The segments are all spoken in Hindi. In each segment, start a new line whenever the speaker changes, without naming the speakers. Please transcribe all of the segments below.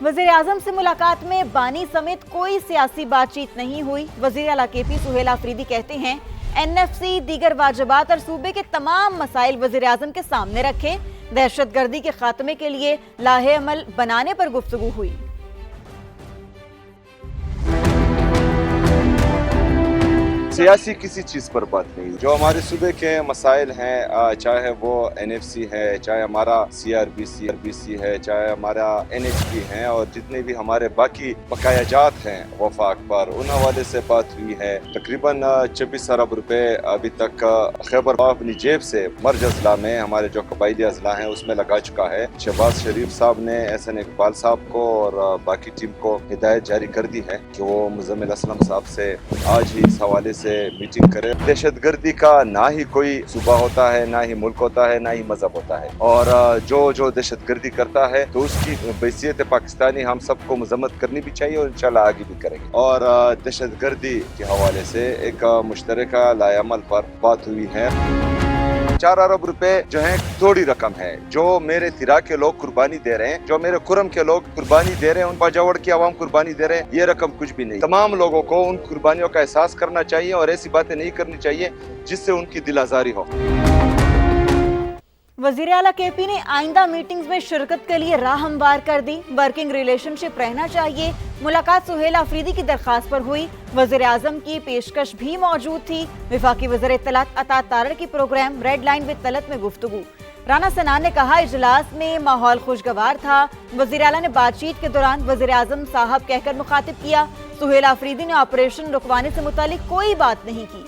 वज़ीर आज़म से मुलाकात में बानी समेत कोई सियासी बातचीत नहीं हुई। वज़ीर आला KP सुहेल आफरीदी कहते हैं NFC दीगर वाजिबात और सूबे के तमाम मसाइल वज़ीर आज़म के सामने रखे। दहशतगर्दी के खात्मे के लिए लाहे अमल बनाने पर गुफ्तगू हुई।
सियासी किसी चीज़ पर बात नहीं। जो हमारे सूबे के मसाइल हैं, चाहे वो NFC है, चाहे हमारा CRBC है, चाहे हमारा NHP है, और जितने भी हमारे बाकी बकायाजात हैं वफाक पर, उन हवाले से बात हुई है। तकरीबन 26 अरब रुपए अभी तक खैबर अपनी जेब से मर्ज अजला में, हमारे जो कबायली अजला हैं उसमें लगा चुका है। शहबाज शरीफ साहब ने SN इकबाल साहब को और बाकी टीम को हिदायत जारी कर दी है कि वो मुजम्मिल असलम साहब से आज ही इस हवाले से मीटिंग करे। दहशतगर्दी का ना ही कोई सूबा होता है, ना ही मुल्क होता है, ना ही मजहब होता है, और जो दहशतगर्दी करता है तो उसकी हैसियत पाकिस्तानी हम सबको मजम्मत करनी भी चाहिए और इंशाल्लाह आगे भी करेंगे। और दहशतगर्दी के हवाले से एक मुश्तरका लाएअमल पर बात हुई है। 4 अरब रुपए जो है थोड़ी रकम है। जो मेरे तिरा के लोग कुर्बानी दे रहे हैं, जो मेरे खुरम के लोग कुर्बानी दे रहे हैं, उन बाजावड़ की आवाम कुर्बानी दे रहे हैं, ये रकम कुछ भी नहीं। तमाम लोगों को उन कुर्बानियों का एहसास करना चाहिए और ऐसी बातें नहीं करनी चाहिए जिससे उनकी दिल आजारी हो।
वज़ीर आला KP ने आइंदा मीटिंग्स में शिरकत के लिए राह हमवार कर दी। वर्किंग रिलेशनशिप रहना चाहिए। मुलाकात सुहेल आफरीदी की दरखास्त पर हुई। वज़ीर आज़म की पेशकश भी मौजूद थी। वफाकी वज़ीर इत्तलात अता तारड़ की programme red line with Talat में गुफ्तगू। राना सनान ने कहा इजलास में माहौल खुशगवार था। वज़ीर आला ने बातचीत के दौरान वज़ीर आज़म साहब कहकर मुखातिब किया। सुहेल आफरीदी ने ऑपरेशन रुकवाने से मुतालिक कोई बात नहीं की।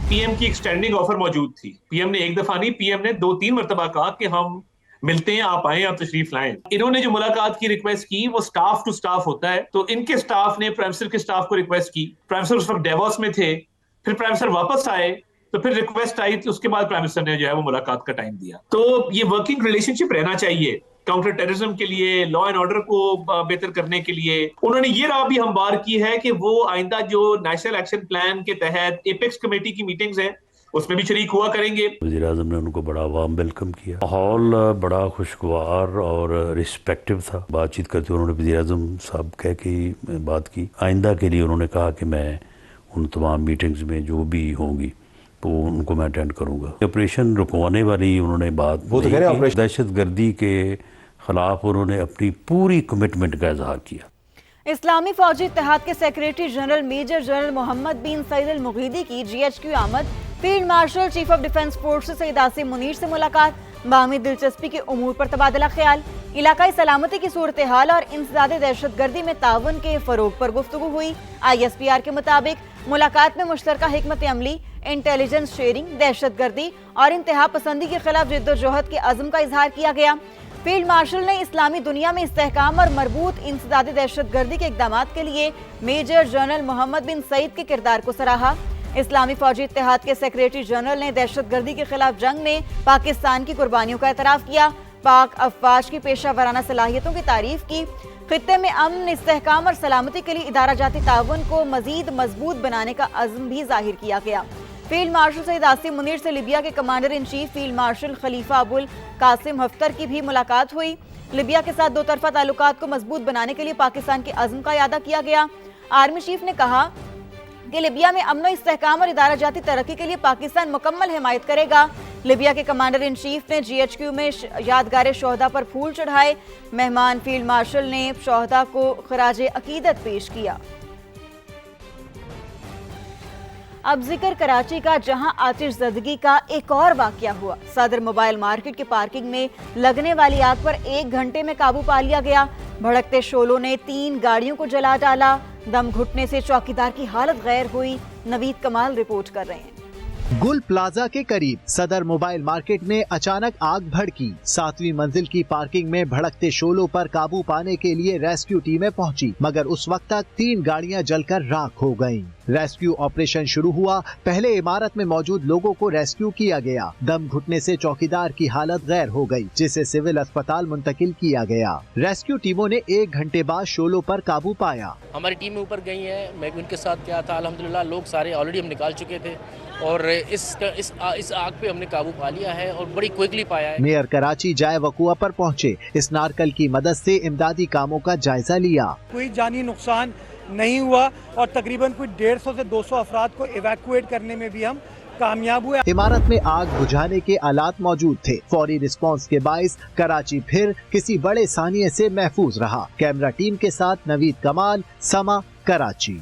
PM की एक स्टैंडिंग ऑफर मौजूद थी। PM ने एक दफा नहीं, PM ने 2-3 मरतबा कहा कि हम मिलते हैं, आप आए, आप तशरीफ लाएं। इन्होंने जो मुलाकात की रिक्वेस्ट की वो स्टाफ टू स्टाफ होता है, तो इनके स्टाफ ने प्राइम मिनिस्टर के स्टाफ को रिक्वेस्ट की। प्राइम मिनिस्टर उस वक्त डेवोस में थे, फिर प्राइम मिनिस्टर वापस आए, तो फिर रिक्वेस्ट आई, तो उसके बाद प्राइम मिनिस्टर ने जो है वो मुलाकात का टाइम दिया। तो ये वर्किंग रिलेशनशिप रहना चाहिए काउंटर टेररिज्म के लिए, लॉ एंड ऑर्डर को बेहतर करने के लिए। उन्होंने ये राह भी हमवार की है कि वो आइंदा जो नेशनल एक्शन प्लान के तहत एपेक्स कमेटी की मीटिंग्स हैं उसमें भी शरीक हुआ करेंगे।
वज़ीर आज़म ने उनको बड़ा वार्म वेलकम किया। माहौल बड़ा खुशगवार और रिस्पेक्टिव था। बातचीत करते हुए उन्होंने वज़ीर आज़म साहब कह के बात की। आइंदा के लिए उन्होंने कहा कि मैं उन तमाम मीटिंग्स में जो भी होंगी तो उनको मैं अटेंड करूँगा। ऑपरेशन रुकवाने वाली उन्होंने बात, वो तो कह रहे हैं दहशतगर्दी के खिलाफ उन्होंने अपनी पूरी कमिटमेंट का इजहार किया।
इस्लामी फौजी इत्तेहाद के secretary general major general Mohammed bin Saeed Al Mughedi की GHQ आमद। Field marshal chief of defence forces Syed Asim Munir से मुलाकात। बाहमी दिलचस्पी के उमूर पर तबादला ख्याल। इलाकाई सलामती की सूरत हाल और इंसदादे दहशतगर्दी में ताउन के फरोग पर गुफ्तगू हुई। ISPR के मुताबिक मुलाकात में मुश्तरका हिकमत अमली, इंटेलिजेंस शेयरिंग, दहशतगर्दी और इंतहा पसंदी के खिलाफ जिद्दोजहद के अज़्म का इजहार किया गया। फील्ड मार्शल ने इस्लामी दुनिया में इस्तेहकाम और मरबूत इंसदादे दहशतगर्दी के इक़दामात के लिए major general Mohammed bin Saeed के किरदार को सराहा। इस्लामी फौजी इत्तेहाद के सेक्रेटरी जनरल ने दहशतगर्दी के खिलाफ जंग में पाकिस्तान की कुर्बानियों का एतराफ़ किया। पाक अफवाज की पेशा वराना सलाहियतों की तारीफ की। खित्ते में अमन, इस्तेहकाम और सलामती के लिए इदारा जाती ताउन को मजीद मजबूत बनाने का अज़्म भी जाहिर किया गया। फील्ड मार्शल सईद आसिम मुनीर से लिबिया के commander in chief field marshal Khalifa Abul Qasim Haftar की भी मुलाकात हुई। लिबिया के साथ दो तरफा ताल्लुकात को मजबूत बनाने के लिए पाकिस्तान के अज़्म का यादा किया गया। आर्मी चीफ ने कहा कि लिबिया में अमन, इस्तेहकाम और इदारा जाती तरक्की के लिए पाकिस्तान मुकम्मल हिमायत करेगा। लिबिया के कमांडर इन चीफ ने GHQ में यादगार शोहदा पर फूल चढ़ाए। मेहमान फील्ड मार्शल ने शोहदा को खराजे अकीदत पेश किया। अब जिक्र कराची का, जहां आतिशज़दगी का एक और वाकया हुआ। सदर मोबाइल मार्केट के पार्किंग में लगने वाली आग पर 1 घंटे में काबू पा लिया गया। भड़कते शोलों ने 3 गाड़ियों को जला डाला। दम घुटने से चौकीदार की हालत गैर हुई। नवीद कमाल रिपोर्ट कर रहे हैं।
गुल प्लाजा के करीब सदर मोबाइल मार्केट में अचानक आग भड़की। 7वीं मंजिल की पार्किंग में भड़कते शोलों पर काबू पाने के लिए रेस्क्यू टीमें पहुंची, मगर उस वक्त तक 3 गाड़ियां जलकर राख हो गईं। रेस्क्यू ऑपरेशन शुरू हुआ। पहले इमारत में मौजूद लोगों को रेस्क्यू किया गया। दम घुटने से चौकीदार की हालत गैर हो गई, जिसे सिविल अस्पताल मुंतकिल किया गया। रेस्क्यू टीमों ने 1 घंटे बाद शोलों पर काबू पाया।
हमारी टीम ऊपर गई है, मैं भी उनके साथ गया था। अल्हम्दुलिल्लाह लोग सारे ऑलरेडी हम निकाल चुके थे। और इस आग पे हमने काबू पा लिया है और बड़ी क्विकली पाया है।
मेयर कराची जाए वकुआ पर पहुंचे, इस नारकल की मदद से इमदादी कामों का जायजा लिया।
कोई जानी नुकसान नहीं हुआ और तकरीबन कोई 150 से 200 अफराद को इवैक्यूएट करने में भी हम कामयाब हुए।
इमारत में आग बुझाने के आलात मौजूद थे। फौरी रिस्पांस के बाइस कराची फिर किसी बड़े सानिये से महफूज रहा। कैमरा टीम के साथ नवीद कमाल, समा, कराची।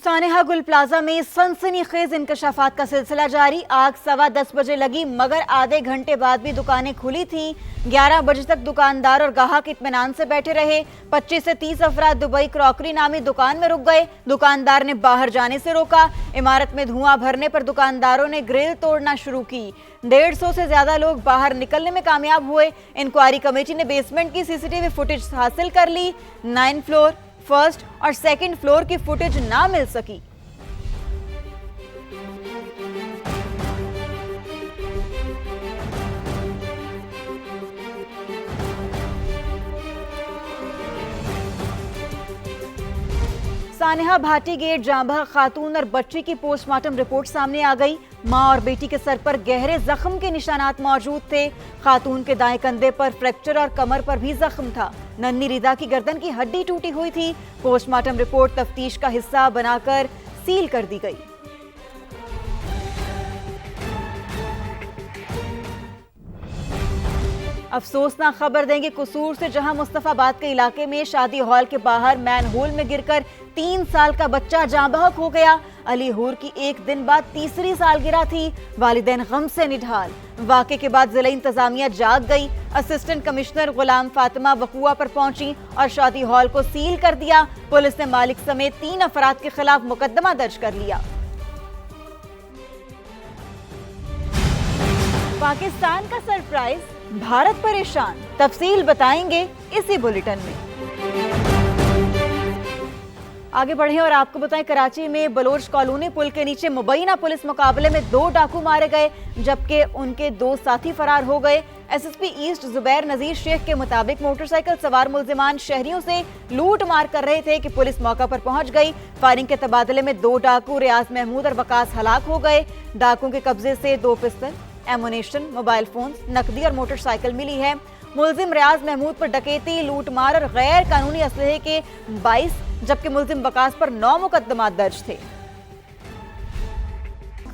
सानेहा गुल प्लाजा में सनसनीखेज इंकशाफात का सिलसिला जारी। आग 10:15 बजे लगी, मगर आधे घंटे बाद भी दुकानें खुली थीं। 11 बजे तक दुकानदार और ग्राहक इत्मीनान से बैठे रहे। 25 से 30 अफराद दुबई क्रॉकरी नामी दुकान में रुक गए। दुकानदार ने बाहर जाने से रोका। इमारत में धुआं भरने पर दुकानदारों ने ग्रिल तोड़ना शुरू की। 150 से ज्यादा लोग बाहर निकलने में कामयाब हुए। इंक्वायरी कमेटी ने बेसमेंट की सीसीटीवी फुटेज हासिल कर ली। 9 फ्लोर, फर्स्ट और सेकंड फ्लोर की फुटेज ना मिल सकी। सानेहा भाटी गेट जांबा खातून और बच्ची की पोस्टमार्टम रिपोर्ट सामने आ गई। मां और बेटी के सर पर गहरे जख्म के निशानात मौजूद थे। खातून के दाएं कंधे पर फ्रैक्चर और कमर पर भी जख्म था। नन्ही रिदा की गर्दन की हड्डी टूटी हुई थी। पोस्टमार्टम रिपोर्ट तफ्तीश का हिस्सा बनाकर सील कर दी गई। अफसोसनाक खबर देंगे कसूर से, जहां मुस्तफाबाद के इलाके में शादी हॉल के बाहर मैनहोल में गिरकर 3 साल का बच्चा जाँ बहक हो गया। अली हूर की एक दिन बाद तीसरी सालगिरह थी। वालिदैन गम से निढाल। वाक़े के बाद जिला इंतजामिया जाग गई। असिस्टेंट कमिश्नर गुलाम फातिमा वकुआ पर पहुंची और शादी हॉल को सील कर दिया। पुलिस ने मालिक समेत 3 अफराद के खिलाफ मुकदमा दर्ज कर लिया। पाकिस्तान का सरप्राइज, भारत परेशान, तफसील बताएंगे इसी बुलेटिन में। आगे बढ़े और आपको बताएं, कराची में बलोच कॉलोनी पुल के नीचे मुबैना पुलिस मुकाबले में 2 डाकू मारे गए, जबकि उनके 2 साथी फरार हो गए। एसएसपी ईस्ट जुबैर नजीर शेख के मुताबिक मोटरसाइकिल सवार मुल्जिमान शहरियों से लूट मार कर रहे थे कि पुलिस मौका पर पहुंच गई। फायरिंग के तबादले में 2 डाकू रियाज महमूद और वकास हलाक हो गए। डाकुओं के कब्जे से 2 पिस्तल, एमुनेशन, मोबाइल फोन, नकदी और मोटरसाइकिल मिली है। मुल्जिम रियाज महमूद पर डकैती, लूटमार और गैर कानूनी असलहे के 22, जबकि मुल्जिम वकास पर 9 मुकदमा दर्ज थे।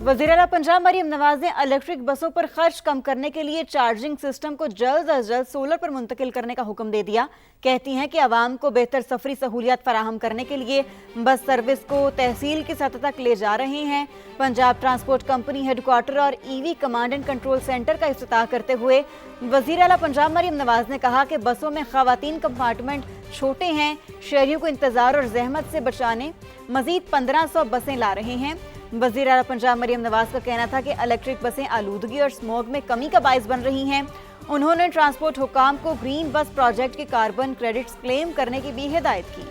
वज़ीर-ए-आला पंजाब मरियम नवाज ने इलेक्ट्रिक बसों पर खर्च कम करने के लिए चार्जिंग सिस्टम को जल्द अज जल्द सोलर पर मुंतकिल करने का हुक्म दे दिया। कहती हैं कि आवाम को बेहतर सफरी सहूलियात फराहम करने के लिए बस सर्विस को तहसील की सतह तक ले जा रहे हैं। पंजाब ट्रांसपोर्ट कंपनी हेडक्वार्टर और EV command and control centre का इफ्तिताह करते हुए वज़ीर-ए-आला पंजाब मरियम नवाज ने कहा कि बसों में खवातीन कंपार्टमेंट छोटे हैं। शहरियों को इंतजार और जहमत से बचाने मजीद 1500 बसें ला रहे हैं। वज़ीर-ए-आला पंजाब मरियम नवाज का कहना था कि इलेक्ट्रिक बसें आलूदगी और स्मोग में कमी का बाइस बन रही हैं। उन्होंने ट्रांसपोर्ट हुकाम को ग्रीन बस प्रोजेक्ट के कार्बन क्रेडिट्स क्लेम करने की भी हिदायत की।